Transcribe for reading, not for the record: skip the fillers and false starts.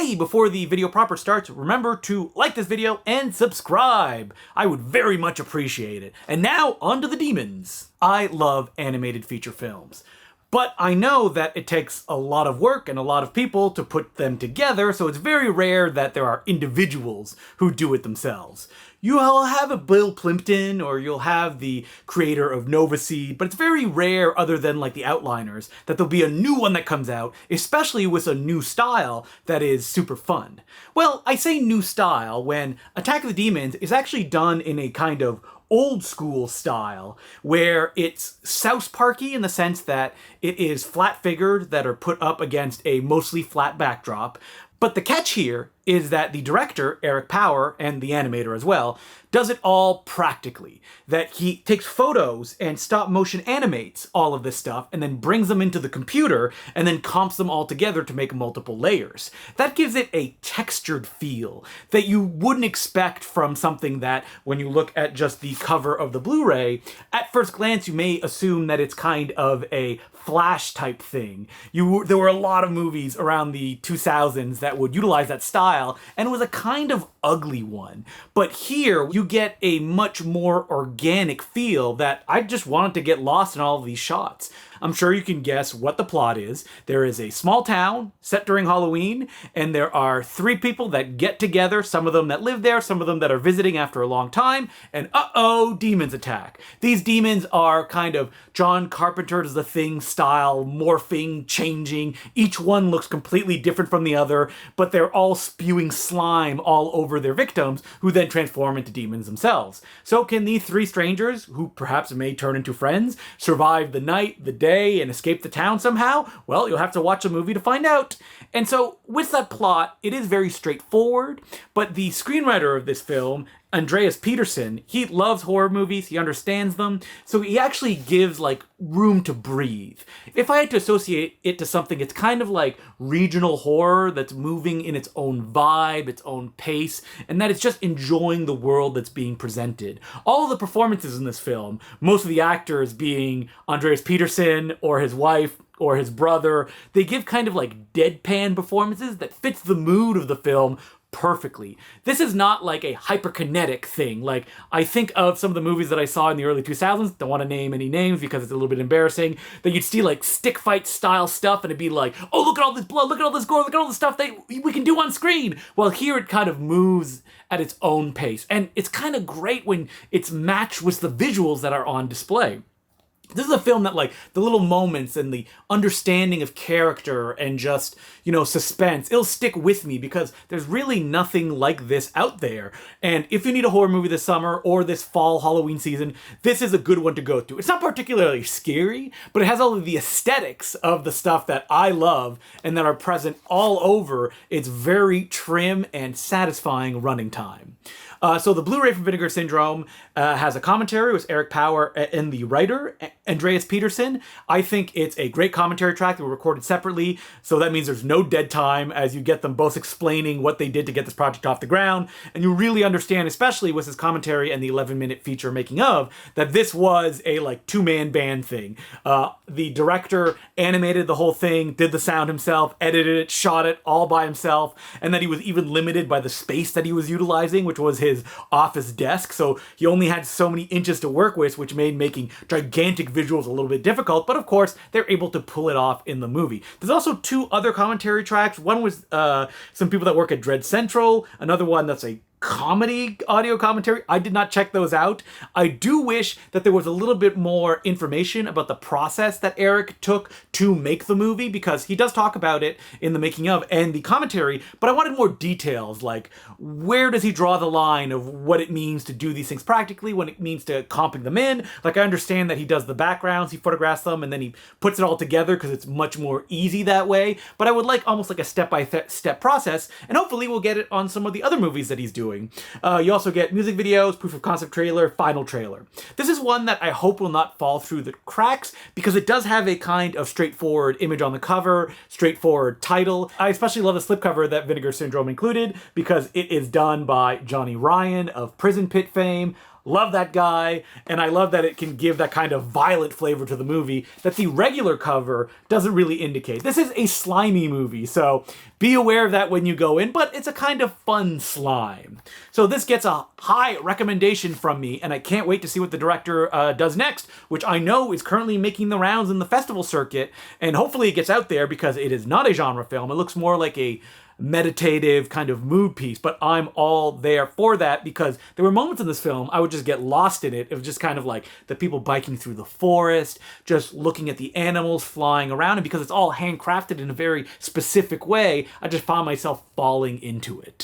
Hey, before the video proper starts, remember to like this video and subscribe. I would very much appreciate it. And now, on to the demons. I love animated feature films. But I know that it takes a lot of work and a lot of people to put them together, so it's very rare that there are individuals who do it themselves. You'll have a Bill Plimpton, or you'll have the creator of Nova Seed, but it's very rare, other than like the outliners, that there'll be a new one that comes out, especially with a new style that is super fun. Well, I say new style when Attack of the Demons is actually done in a kind of old school style, where it's South Parky in the sense that it is flat figures that are put up against a mostly flat backdrop. But the catch here is that the director, Eric Power, and the animator as well, does it all practically. That he takes photos and stop motion animates all of this stuff and then brings them into the computer and then comps them all together to make multiple layers. That gives it a textured feel that you wouldn't expect from something that, when you look at just the cover of the Blu-ray, at first glance you may assume that it's kind of a Flash type thing. There were a lot of movies around the 2000s that would utilize that style, and it was a kind of ugly one. But here you get a much more organic feel that I just wanted to get lost in all of these shots. I'm sure you can guess what the plot is. There is a small town set during Halloween, and there are 3 people that get together, some of them that live there, some of them that are visiting after a long time, and uh-oh, demons attack. These demons are kind of John Carpenter's The Thing style, morphing, changing. Each one looks completely different from the other, but they're all spewing slime all over their victims, who then transform into demons themselves. So can these 3 strangers, who perhaps may turn into friends, survive the night, the day, and escape the town somehow? Well, you'll have to watch the movie to find out. And so, with that plot, it is very straightforward, but the screenwriter of this film, Andreas Peterson, he loves horror movies, he understands them, so he actually gives, like, room to breathe. If I had to associate it to something, it's kind of like regional horror that's moving in its own vibe, its own pace, and that it's just enjoying the world that's being presented. All of the performances in this film, most of the actors being Andreas Peterson or his wife, or his brother, they give kind of like deadpan performances that fits the mood of the film perfectly. This is not like a hyperkinetic thing. Like, I think of some of the movies that I saw in the early 2000s, don't want to name any names because it's a little bit embarrassing, that you'd see like stick fight style stuff and it'd be like, oh, look at all this blood, look at all this gore, look at all the stuff that we can do on screen. Well, here it kind of moves at its own pace. And it's kind of great when it's matched with the visuals that are on display. This is a film that, like, the little moments and the understanding of character and just, suspense, it'll stick with me because there's really nothing like this out there. And if you need a horror movie this summer or this fall Halloween season, this is a good one to go to. It's not particularly scary, but it has all of the aesthetics of the stuff that I love and that are present all over its very trim and satisfying running time. So the Blu-ray from Vinegar Syndrome has a commentary with Eric Power and the writer, Andreas Peterson. I think it's a great commentary track that were recorded separately, so that means there's no dead time as you get them both explaining what they did to get this project off the ground, and you really understand, especially with his commentary and the 11-minute feature making of, that this was a like 2-man band thing. The director animated the whole thing, did the sound himself, edited it, shot it all by himself, and that he was even limited by the space that he was utilizing, which was his office desk, so he only had so many inches to work with, which made making gigantic visuals a little bit difficult, but of course, they're able to pull it off in the movie. There's also 2 other commentary tracks. One was some people that work at Dread Central, another one that's a comedy audio commentary. I did not check those out. I do wish that there was a little bit more information about the process that Eric took to make the movie, because he does talk about it in the making of and the commentary, but I wanted more details, like where does he draw the line of what it means to do these things practically, what it means to comping them in. Like, I understand that he does the backgrounds, he photographs them, and then he puts it all together because it's much more easy that way, but I would like almost like a step-by-step process, and hopefully we'll get it on some of the other movies that he's doing. You also get music videos, proof of concept trailer, final trailer. This is one that I hope will not fall through the cracks because it does have a kind of straightforward image on the cover, straightforward title. I especially love the slipcover that Vinegar Syndrome included because it is done by Johnny Ryan of Prison Pit fame. Love that guy, and I love that it can give that kind of violent flavor to the movie that the regular cover doesn't really indicate. This is a slimy movie, so be aware of that when you go in, but it's a kind of fun slime. So this gets a high recommendation from me, and I can't wait to see what the director does next, which I know is currently making the rounds in the festival circuit, and hopefully it gets out there because it is not a genre film. It looks more like a meditative kind of mood piece, but I'm all there for that because there were moments in this film I would just get lost in it. It was just kind of like the people biking through the forest, just looking at the animals flying around, and because it's all handcrafted in a very specific way, I just found myself falling into it.